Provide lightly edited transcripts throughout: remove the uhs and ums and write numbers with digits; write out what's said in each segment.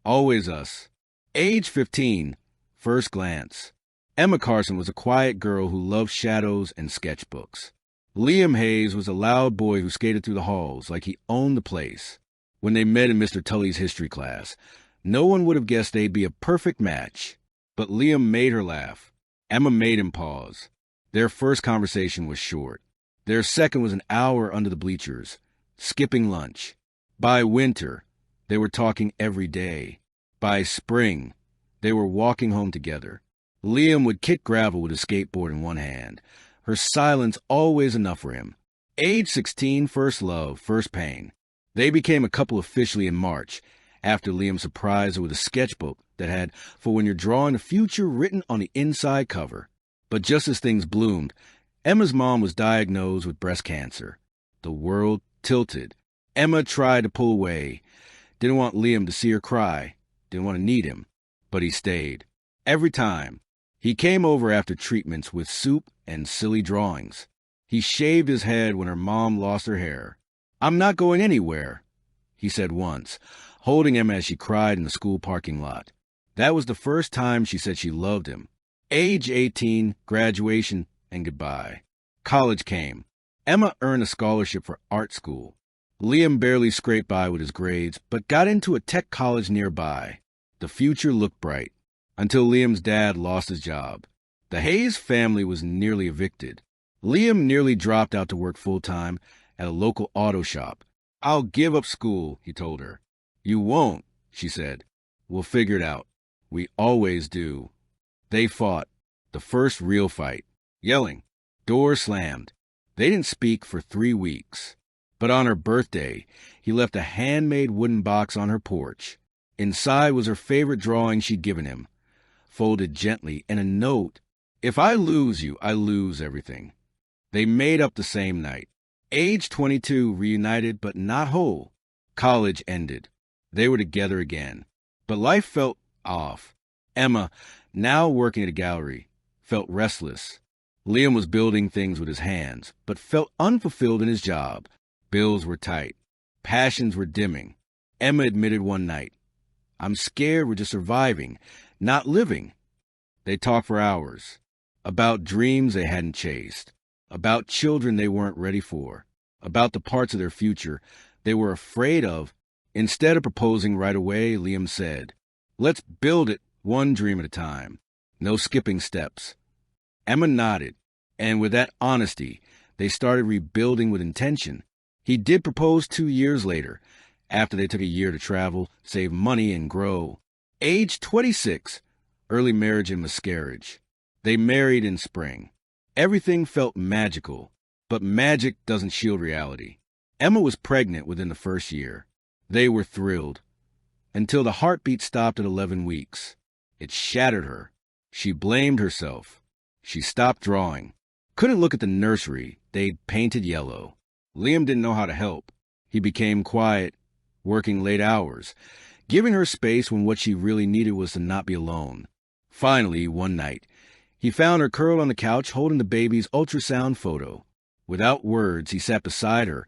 Always us. Age 15, first glance. Emma Carson was a quiet girl who loved shadows and sketchbooks. Liam Hayes was a loud boy who skated through the halls like he owned the place. When they met in Mr. Tully's history class, no one would have guessed they'd be a perfect match. But Liam made her laugh. Emma made him pause. Their first conversation was short. Their second was an hour under the bleachers, skipping lunch. By winter, they were talking every day. By spring, they were walking home together. Liam would kick gravel with his skateboard in one hand. Her silence always enough for him. Age 16, first love, first pain. They became a couple officially in March, after Liam surprised her with a sketchbook that had "For When You're Drawing the Future" written on the inside cover. But just as things bloomed, Emma's mom was diagnosed with breast cancer. The world tilted. Emma tried to pull away. Didn't want Liam to see her cry. Didn't want to need him. But he stayed. Every time. He came over after treatments with soup and silly drawings. He shaved his head when her mom lost her hair. "I'm not going anywhere," he said once, holding Emma as she cried in the school parking lot. That was the first time she said she loved him. Age 18, graduation, and goodbye. College came. Emma earned a scholarship for art school. Liam barely scraped by with his grades, but got into a tech college nearby. The future looked bright, until Liam's dad lost his job. The Hayes family was nearly evicted. Liam nearly dropped out to work full-time at a local auto shop. "I'll give up school," he told her. "You won't," she said. "We'll figure it out. We always do." They fought. The first real fight. Yelling. Doors slammed. They didn't speak for 3 weeks. But on her birthday, he left a handmade wooden box on her porch. Inside was her favorite drawing she'd given him, folded gently, and a note. "If I lose you, I lose everything." They made up the same night. Age 22, reunited but not whole. College ended. They were together again. But life felt off. Emma, now working at a gallery, felt restless. Liam was building things with his hands, but felt unfulfilled in his job. Bills were tight. Passions were dimming. Emma admitted one night, "I'm scared we're just surviving, not living." They talked for hours. About dreams they hadn't chased. About children they weren't ready for. About the parts of their future they were afraid of. Instead of proposing right away, Liam said, "Let's build it one dream at a time. No skipping steps." Emma nodded, and with that honesty, they started rebuilding with intention. He did propose 2 years later, after they took a year to travel, save money, and grow. Age 26, early marriage and miscarriage. They married in spring. Everything felt magical, but magic doesn't shield reality. Emma was pregnant within the first year. They were thrilled, until the heartbeat stopped at 11 weeks. It shattered her. She blamed herself. She stopped drawing. Couldn't look at the nursery they'd painted yellow. Liam didn't know how to help. He became quiet, working late hours, giving her space when what she really needed was to not be alone. Finally, one night, he found her curled on the couch holding the baby's ultrasound photo. Without words, he sat beside her,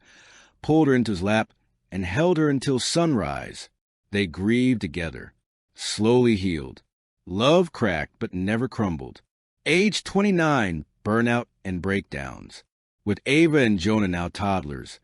pulled her into his lap, and held her until sunrise. They grieved together, slowly healed. Love cracked but never crumbled. Age 29, burnout and breakdowns. With Ava and Jonah now toddlers,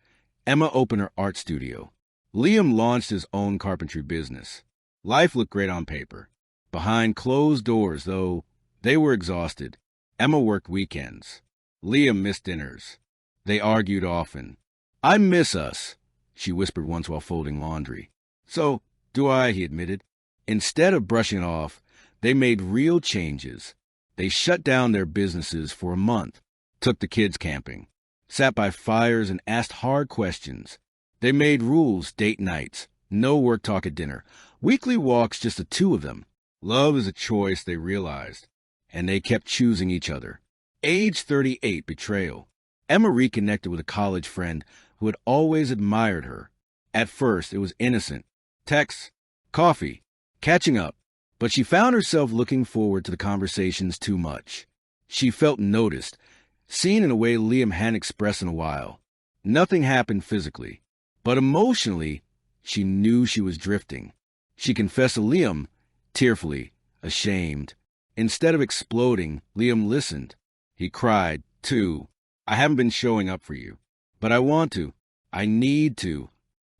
Emma opened her art studio. Liam launched his own carpentry business. Life looked great on paper. Behind closed doors, though, they were exhausted. Emma worked weekends. Liam missed dinners. They argued often. "I miss us," she whispered once while folding laundry. "So do I," he admitted. Instead of brushing it off, they made real changes. They shut down their businesses for a month, took the kids camping, sat by fires and asked hard questions. They made rules, date nights, no work talk at dinner, weekly walks, just the two of them. Love is a choice, they realized, and they kept choosing each other. Age 38, betrayal. Emma reconnected with a college friend who had always admired her. At first, it was innocent. Texts, coffee, catching up. But she found herself looking forward to the conversations too much. She felt noticed, seen in a way Liam hadn't expressed in a while. Nothing happened physically, but emotionally, she knew she was drifting. She confessed to Liam, tearfully, ashamed. Instead of exploding, Liam listened. He cried, too. I haven't been showing up for you, but I want to. I need to.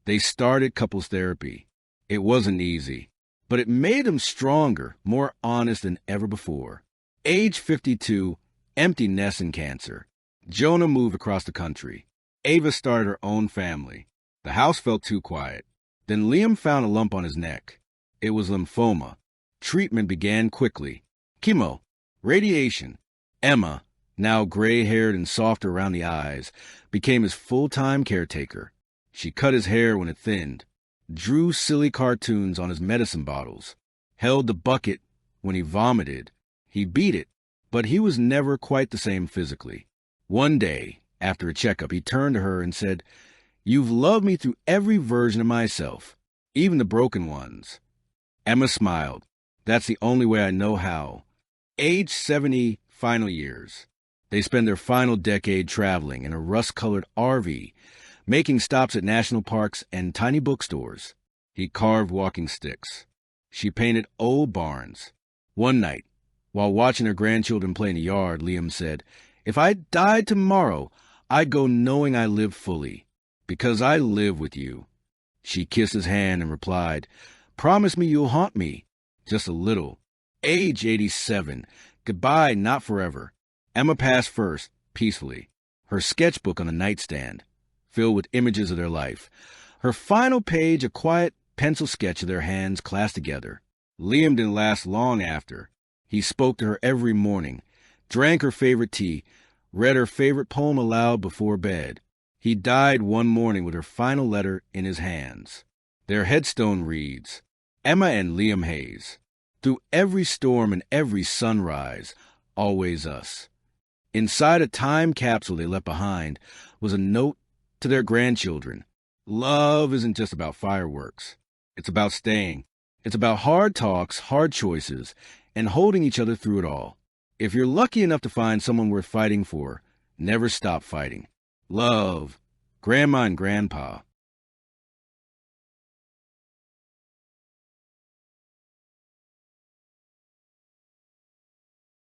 They started couples therapy. It wasn't easy, but it made them stronger, more honest than ever before. Age 52, empty nest and cancer. Jonah moved across the country. Ava started her own family. The house felt too quiet. Then Liam found a lump on his neck. It was lymphoma. Treatment began quickly. Chemo, radiation. Emma, now gray-haired and softer around the eyes, became his full-time caretaker. She cut his hair when it thinned, drew silly cartoons on his medicine bottles, held the bucket when he vomited. He beat it, but he was never quite the same physically. One day, after a checkup, he turned to her and said, "You've loved me through every version of myself, even the broken ones." Emma smiled. "That's the only way I know how." Age 70, final years. They spend their final decade traveling in a rust-colored RV, making stops at national parks and tiny bookstores. He carved walking sticks. She painted old barns. One night, while watching her grandchildren play in the yard, Liam said, "If I died tomorrow, I'd go knowing I lived fully, because I live with you." She kissed his hand and replied, "Promise me you'll haunt me, just a little." Age 87. Goodbye, not forever. Emma passed first, peacefully, her sketchbook on the nightstand, filled with images of their life. Her final page, a quiet pencil sketch of their hands clasped together. Liam didn't last long after. He spoke to her every morning, drank her favorite tea, read her favorite poem aloud before bed. He died one morning with her final letter in his hands. Their headstone reads, Emma and Liam Hayes. Through every storm and every sunrise, always us. Inside a time capsule they left behind was a note to their grandchildren. Love isn't just about fireworks. It's about staying. It's about hard talks, hard choices, and holding each other through it all. If you're lucky enough to find someone worth fighting for, never stop fighting. Love, Grandma and Grandpa.